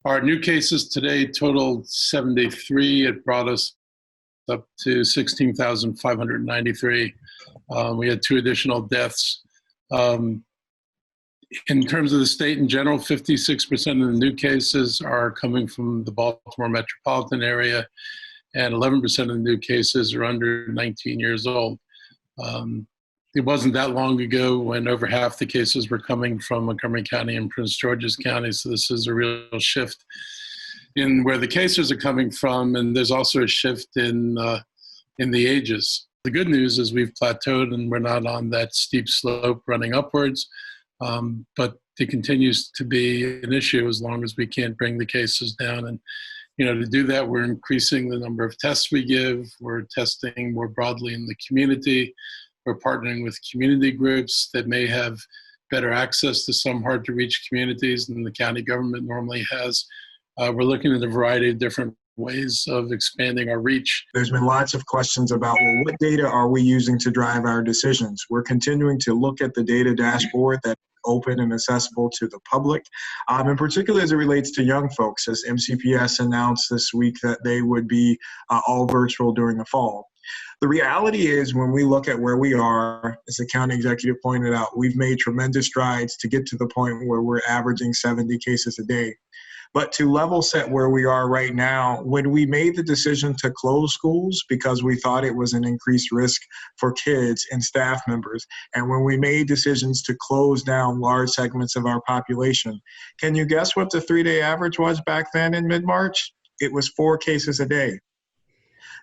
Our new cases today totaled 73. It brought us up to 16,593. We had 2 additional deaths. In terms of the state in general, 56% of the new cases are coming from the Baltimore metropolitan area, and 11% of the new cases are under 19 years old. It wasn't that long ago when over half the cases were coming from Montgomery County and Prince George's County, so this is a real shift in where the cases are coming from, and there's also a shift in the ages. The good news is we've plateaued and we're not on that steep slope running upwards, but it continues to be an issue as long as we can't bring the cases down. And to do that, we're increasing the number of tests we give. We're testing more broadly in the community. We're partnering with community groups that may have better access to some hard-to-reach communities than the county government normally has. We're looking at a variety of different ways of expanding our reach. There's been lots of questions about, well, what data are we using to drive our decisions? We're continuing to look at the data dashboard that's open and accessible to the public, in particular as it relates to young folks, as MCPS announced this week that they would be all virtual during the fall. The reality is, when we look at where we are, as the county executive pointed out, we've made tremendous strides to get to the point where we're averaging 70 cases a day. But to level set where we are right now, when we made the decision to close schools because we thought it was an increased risk for kids and staff members, and when we made decisions to close down large segments of our population, can you guess what the 3-day average was back then in mid-March? It was 4 cases a day.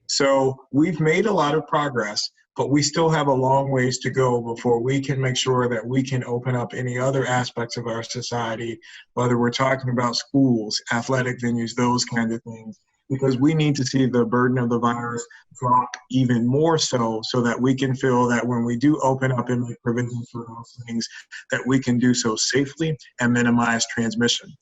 So we've made a lot of progress, but we still have a long ways to go before we can make sure that we can open up any other aspects of our society, whether we're talking about schools, athletic venues, those kinds of things, because we need to see the burden of the virus drop even more so that we can feel that when we do open up and make provisions for those things, that we can do so safely and minimize transmission.